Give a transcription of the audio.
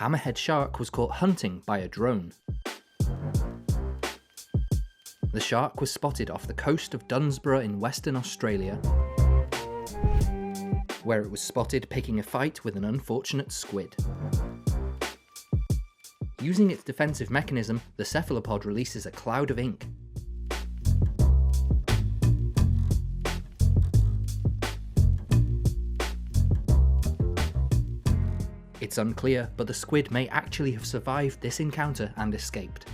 hammerhead shark was caught hunting by a drone. The shark was spotted off the coast of Dunsborough in Western Australia, where it was spotted picking a fight with an unfortunate squid. Using its defensive mechanism, the cephalopod releases a cloud of ink. It's unclear, but the squid may actually have survived this encounter and escaped.